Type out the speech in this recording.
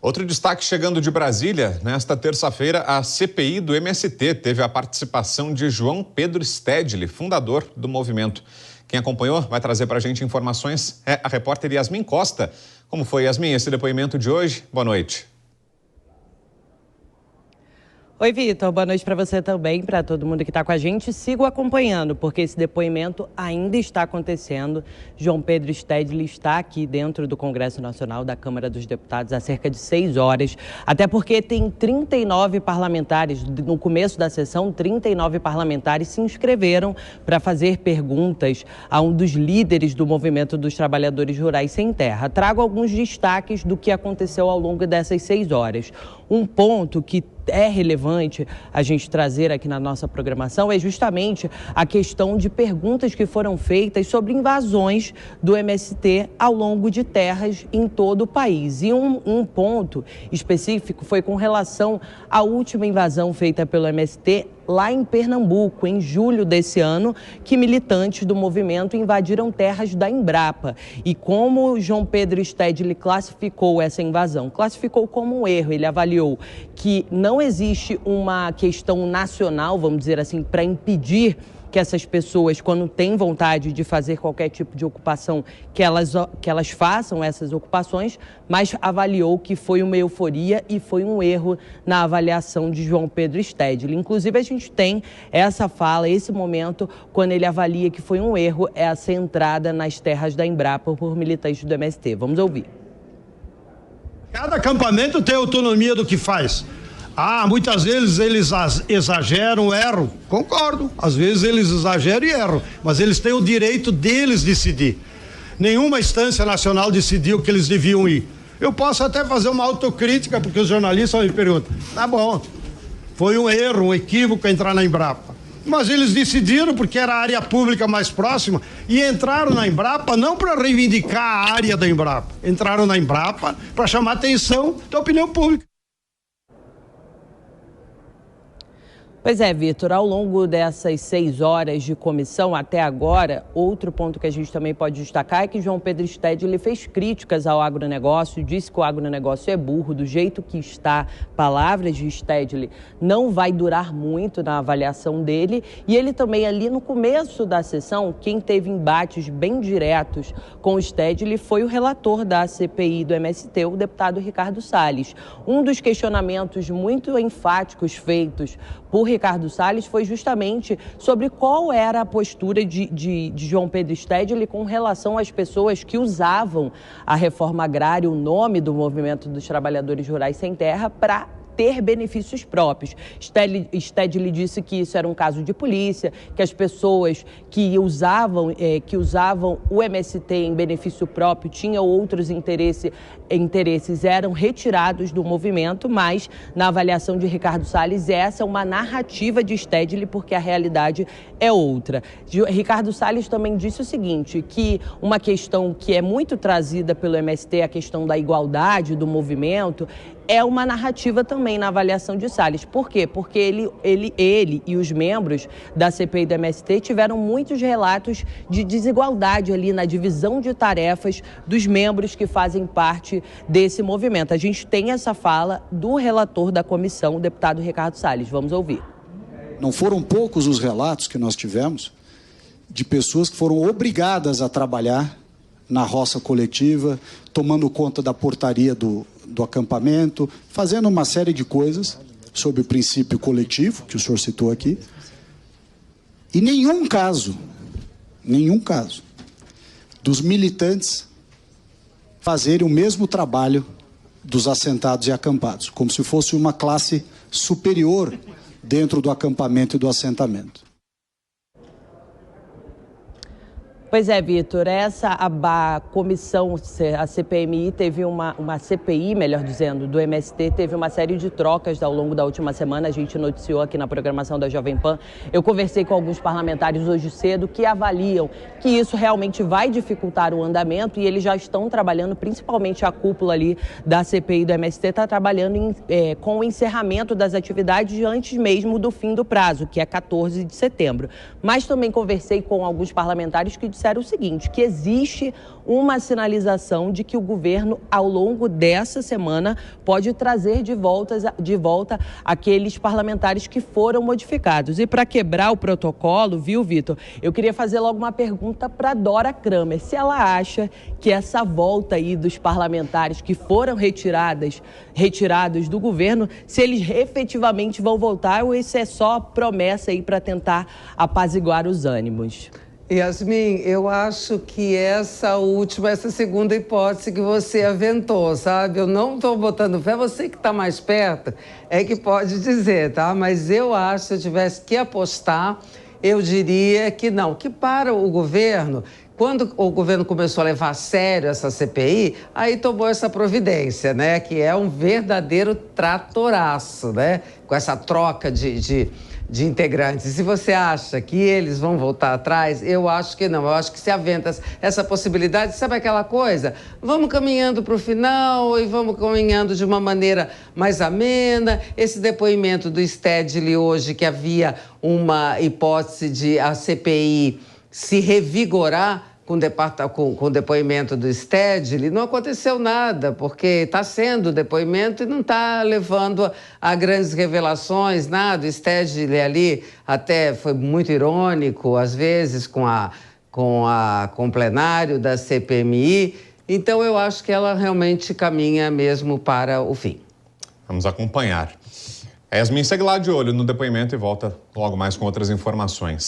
Outro destaque chegando de Brasília, nesta terça-feira, a CPI do MST teve a participação de João Pedro Stedley, fundador do movimento. Quem acompanhou vai trazer para a gente informações é a repórter Yasmin Costa. Como foi, Yasmin, esse depoimento de hoje? Boa noite. Oi, Vitor. Boa noite para você também, para todo mundo que está com a gente. Sigo acompanhando, porque esse depoimento ainda está acontecendo. João Pedro Stedley está aqui dentro do Congresso Nacional da Câmara dos Deputados há cerca de 6 horas, até porque tem 39 parlamentares, no começo da sessão, 39 parlamentares se inscreveram para fazer perguntas a um dos líderes do Movimento dos Trabalhadores Rurais Sem Terra. Trago alguns destaques do que aconteceu ao longo dessas 6 horas. Um ponto que é relevante a gente trazer aqui na nossa programação é justamente a questão de perguntas que foram feitas sobre invasões do MST ao longo de terras em todo o país. E um ponto específico foi com relação à última invasão feita pelo MST lá em Pernambuco, em julho desse ano, que militantes do movimento invadiram terras da Embrapa. E como João Pedro Stedley classificou essa invasão? Classificou como um erro. Ele avaliou que não existe uma questão nacional, vamos dizer assim, para impedir que essas pessoas, quando têm vontade de fazer qualquer tipo de ocupação, que elas façam essas ocupações, mas avaliou que foi uma euforia e foi um erro na avaliação de João Pedro Stedley. Inclusive, a gente tem essa fala, esse momento, quando ele avalia que foi um erro essa entrada nas terras da Embrapa por militantes do MST. Vamos ouvir. Cada acampamento tem autonomia do que faz. Muitas vezes eles exageram, erram. Concordo. Às vezes eles exageram e erram. Mas eles têm o direito deles decidir. Nenhuma instância nacional decidiu que eles deviam ir. Eu posso até fazer uma autocrítica, porque os jornalistas me perguntam. Tá bom, foi um erro, um equívoco entrar na Embrapa. Mas eles decidiram porque era a área pública mais próxima e entraram na Embrapa não para reivindicar a área da Embrapa. Entraram na Embrapa para chamar a atenção da opinião pública. Pois é, Vitor, ao longo dessas 6 horas de comissão até agora, outro ponto que a gente também pode destacar é que João Pedro Stedley fez críticas ao agronegócio, disse que o agronegócio é burro, do jeito que está, palavras de Stedley, não vai durar muito na avaliação dele. E ele também ali no começo da sessão, quem teve embates bem diretos com o Stedley foi o relator da CPI do MST, o deputado Ricardo Salles. Um dos questionamentos muito enfáticos feitos por Ricardo Salles foi justamente sobre qual era a postura de João Pedro Stedley com relação às pessoas que usavam a reforma agrária, o nome do Movimento dos Trabalhadores Rurais Sem Terra, para ter benefícios próprios. Stedley disse que isso era um caso de polícia, que as pessoas que usavam o MST em benefício próprio tinham outros interesses, eram retirados do movimento, mas na avaliação de Ricardo Salles, essa é uma narrativa de Stedley, porque a realidade é outra. Ricardo Salles também disse o seguinte, que uma questão que é muito trazida pelo MST, a questão da igualdade do movimento, é uma narrativa também na avaliação de Salles. Por quê? Porque ele e os membros da CPI do MST tiveram muitos relatos de desigualdade ali na divisão de tarefas dos membros que fazem parte desse movimento. A gente tem essa fala do relator da comissão, o deputado Ricardo Salles. Vamos ouvir. Não foram poucos os relatos que nós tivemos de pessoas que foram obrigadas a trabalhar na roça coletiva, tomando conta da portaria do acampamento, fazendo uma série de coisas sob o princípio coletivo, que o senhor citou aqui, e nenhum caso dos militantes fazerem o mesmo trabalho dos assentados e acampados, como se fosse uma classe superior dentro do acampamento e do assentamento. Pois é, Vitor, a comissão, a CPMI teve uma CPI, melhor dizendo, do MST, teve uma série de trocas ao longo da última semana, a gente noticiou aqui na programação da Jovem Pan. Eu conversei com alguns parlamentares hoje cedo que avaliam que isso realmente vai dificultar o andamento e eles já estão trabalhando, principalmente a cúpula ali da CPI do MST, está trabalhando com o encerramento das atividades antes mesmo do fim do prazo, que é 14 de setembro. Mas também conversei com alguns parlamentares que disseram disseram o seguinte, que existe uma sinalização de que o governo, ao longo dessa semana, pode trazer de volta aqueles parlamentares que foram modificados. E para quebrar o protocolo, viu, Vitor, eu queria fazer logo uma pergunta para Dora Kramer, se ela acha que essa volta aí dos parlamentares que foram retirados do governo, se eles efetivamente vão voltar ou isso é só promessa aí para tentar apaziguar os ânimos. Yasmin, eu acho que essa segunda hipótese que você aventou, sabe? Eu não estou botando fé, você que está mais perto é que pode dizer, tá? Mas eu acho, se eu tivesse que apostar, eu diria que não, que para o governo, quando o governo começou a levar a sério essa CPI, aí tomou essa providência, né? Que é um verdadeiro tratoraço, né? Com essa troca de integrantes. E se você acha que eles vão voltar atrás, eu acho que não. Eu acho que se aventa essa possibilidade, sabe aquela coisa? Vamos caminhando para o final e vamos caminhando de uma maneira mais amena. Esse depoimento do Stedley hoje, que havia uma hipótese de a CPI se revigorar com o depoimento do Stedley, não aconteceu nada, porque está sendo depoimento e não está levando a grandes revelações, nada. O Stedley ali até foi muito irônico, às vezes, com o plenário da CPMI. Então, eu acho que ela realmente caminha mesmo para o fim. Vamos acompanhar. A Yasmin segue lá de olho no depoimento e volta logo mais com outras informações.